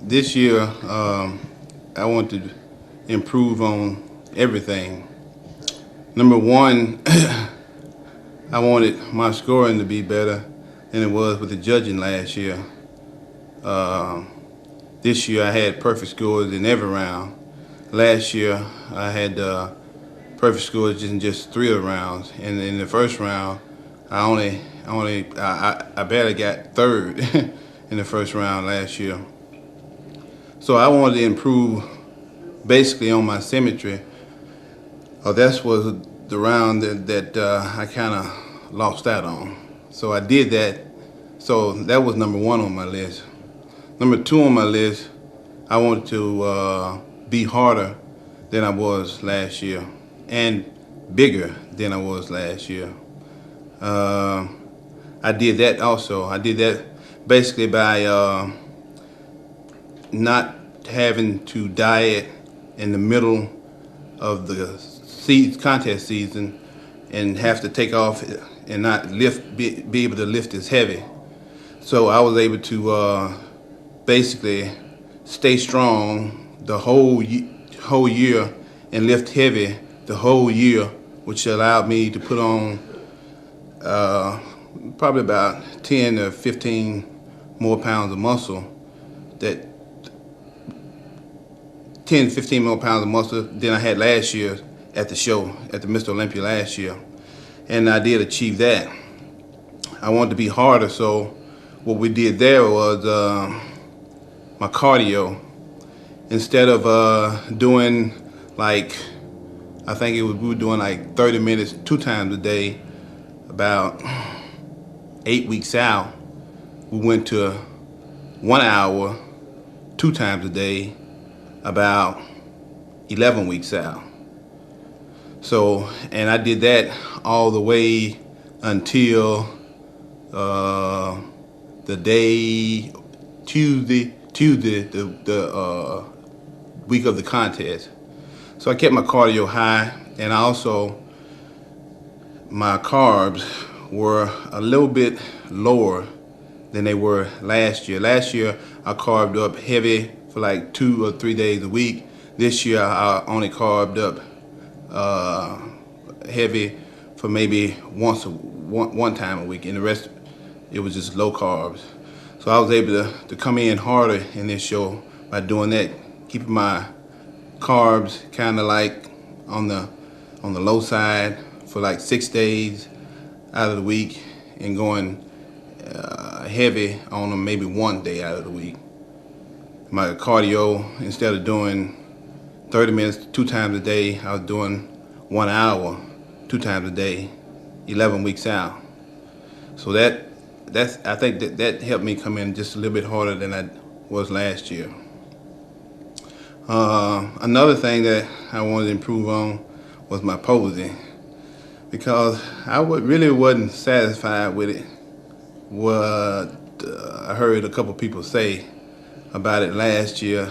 This year, I want to improve on everything. Number one, I wanted my scoring to be better than it was with the judging last year. This year I had perfect scores in every round. Last year I had perfect scores in just 3 of the rounds. And in the first round, I barely got third in the first round last year. So I wanted to improve basically on my symmetry. That was the round that I kind of lost out on. So I did that. So that was number 1 on my list. Number 2 on my list, I wanted to be harder than I was last year and bigger than I was last year. I did that also. I did that basically by not having to diet in the middle of the contest season and have to take off and not be able to lift as heavy. So I was able to basically stay strong the whole year and lift heavy the whole year, which allowed me to put on probably about 10 to 15 more pounds of muscle. That 10 to 15 more pounds of muscle than I had last year at the show, at the Mr. Olympia last year. And I did achieve that. I wanted to be harder, so what we did there was my cardio. Instead of doing like, I think we were doing like 30 minutes 2 times a day, about 8 weeks out, we went to 1 hour 2 times a day, about 11 weeks out. So, and I did that all the way until the day Tuesday, the week of the contest. So I kept my cardio high, and also my carbs were a little bit lower than they were last year. Last year I carved up heavy for like 2 or 3 days a week. This year I only carved up heavy for maybe one time a week, and the rest it was just low carbs. So I was able to come in harder in this show by doing that, keeping my carbs kind of like on the low side for like 6 days out of the week, and going heavy on them maybe 1 day out of the week. My cardio, instead of doing 30 minutes 2 times a day, I was doing 1 hour 2 times a day, 11 weeks out. So I think that helped me come in just a little bit harder than I was last year. Another thing that I wanted to improve on was my posing, because I really wasn't satisfied with it. What I heard a couple people say about it last year,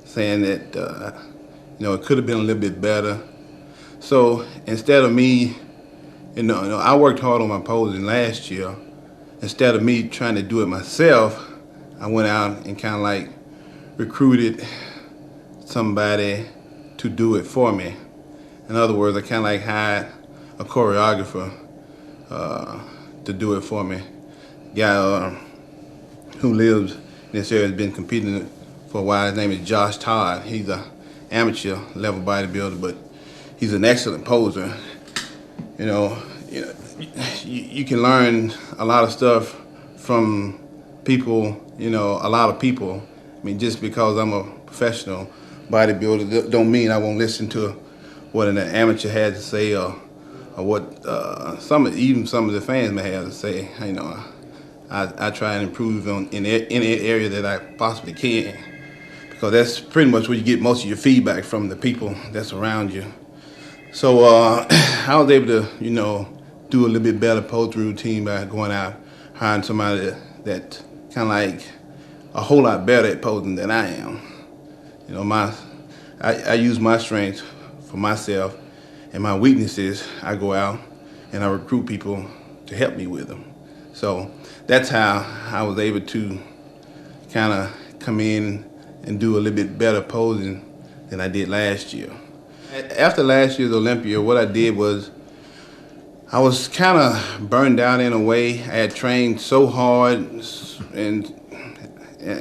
saying that it could have been a little bit better. So instead of me, I worked hard on my posing last year. Instead of me trying to do it myself, I went out and kind of like recruited somebody to do it for me. In other words, I kind of like hired a choreographer to do it for me. A guy who lives in this area has been competing for a while. His name is Josh Todd. He's an amateur level bodybuilder, but he's an excellent poser. You can learn a lot of stuff from people, a lot of people. I mean, just because I'm a professional bodybuilder don't mean I won't listen to what an amateur had to say, or what some of the fans may have to say. I try and improve in any area that I possibly can, because that's pretty much where you get most of your feedback from the people that's around you. So I was able to, do a little bit better post routine by going out, hiring somebody that kind of like a whole lot better at posing than I am. I use my strengths for myself, and my weaknesses I go out and I recruit people to help me with them. So that's how I was able to kind of come in and do a little bit better posing than I did last year. After last year's Olympia, what I did was I was kind of burned out in a way. I had trained so hard and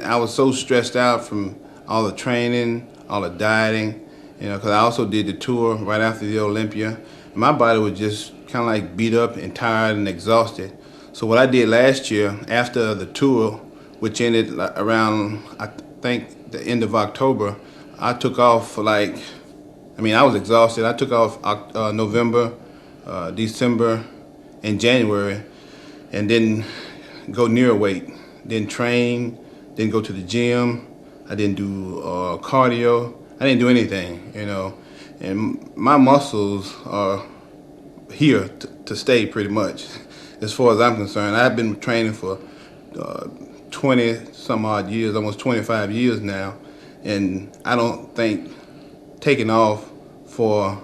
I was so stressed out from all the training, all the dieting, you know, because I also did the tour right after the Olympia. My body was just kind of like beat up and tired and exhausted. So what I did last year after the tour, which ended around, I think, the end of October, I took off for I was exhausted. I took off November, December, and January, and didn't go near weight. Didn't train, didn't go to the gym. I didn't do cardio. I didn't do anything, you know. And my muscles are here to stay pretty much, as far as I'm concerned. I've been training for 20 some odd years, almost 25 years now, and I don't think taking off for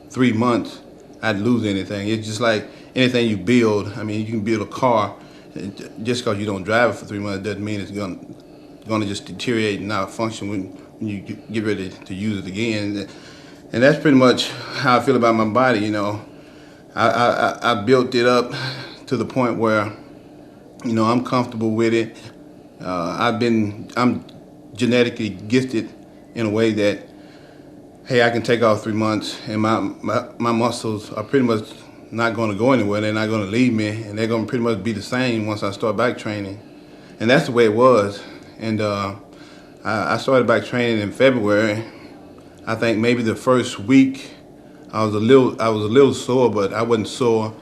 3 months I'd lose anything. It's just like anything you build. I mean, you can build a car, just because you don't drive it for 3 months doesn't mean it's going to just deteriorate and not function when you get ready to use it again. And that's pretty much how I feel about my body, you know. I built it up to the point where, you know, I'm comfortable with it. I'm genetically gifted in a way that, hey, I can take off 3 months and my muscles are pretty much not going to go anywhere. They're not going to leave me, and they're going to pretty much be the same once I start back training. And that's the way it was. And I started back training in February. I think maybe the first week I was a little sore, but I wasn't sore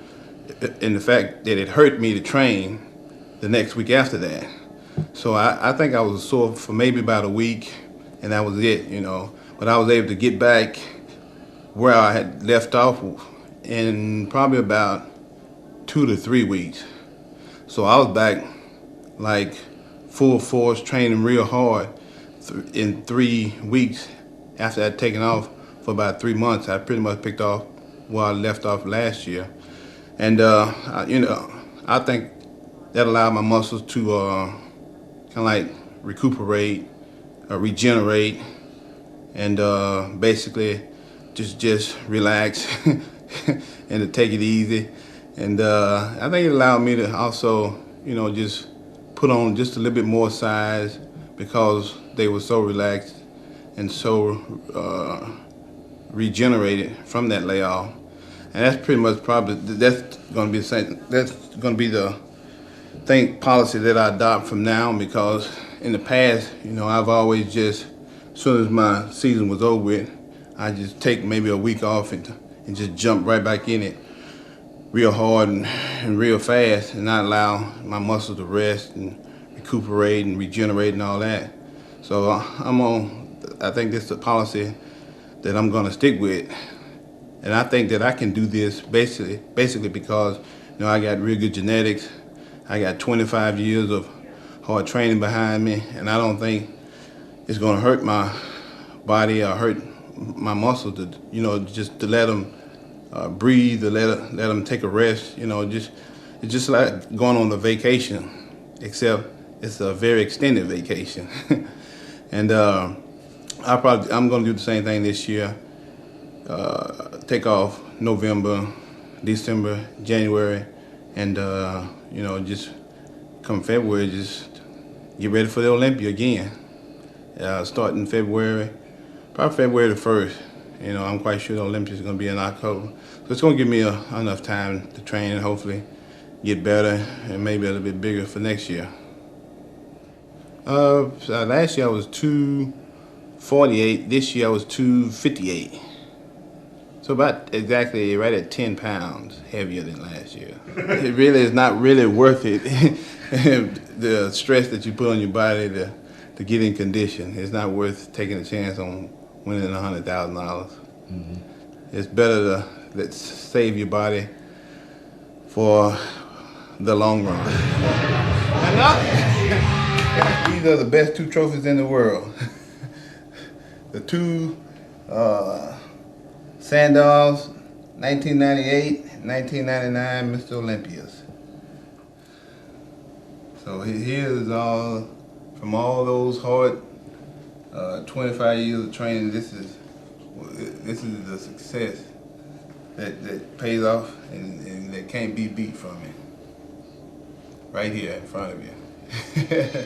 in the fact that it hurt me to train the next week after that. So I think I was sore for maybe about a week, and that was it, you know. But I was able to get back where I had left off in probably about 2 to 3 weeks. So I was back like full force, training real hard in 3 weeks. After I'd taken off for about 3 months, I pretty much picked off where I left off last year. And, you know, I think that allowed my muscles to kind of like recuperate, regenerate, and basically just relax and to take it easy. And I think it allowed me to also, you know, just put on just a little bit more size because they were so relaxed and so regenerated from that layoff. And that's pretty much probably, that's going to be the same, that's going to be the policy that I adopt from now, because in the past, you know, I've always just, as soon as my season was over with, I just take maybe a week off and just jump right back in it real hard and real fast, and not allow my muscles to rest and recuperate and regenerate and all that. So I think this is a policy that I'm going to stick with. And I think that I can do this basically because, you know, I got real good genetics. I got 25 years of hard training behind me, and I don't think it's going to hurt my body or hurt my muscles to, you know, just to let them breathe, to let them take a rest. You know, it's just like going on a vacation, except it's a very extended vacation. And I'm going to do the same thing this year. Take off November, December, January, and you know, just come February, just get ready for the Olympia again. Starting February, probably February the 1st. You know, I'm quite sure the Olympia is going to be in October. So it's going to give me enough time to train and hopefully get better and maybe a little bit bigger for next year. Last year I was 248. This year I was 258. So about exactly right at 10 pounds heavier than last year. It really is not really worth it. The stress that you put on your body to get in condition. It's not worth taking a chance on winning $100,000. Mm-hmm. It's better to save your body for the long run. These are the best 2 trophies in the world. The 2 Sandals, 1998, 1999 Mr. Olympias. So here's all from all those hard 25 years of training. This is the success that pays off and that can't be beat from me. Right here in front of you.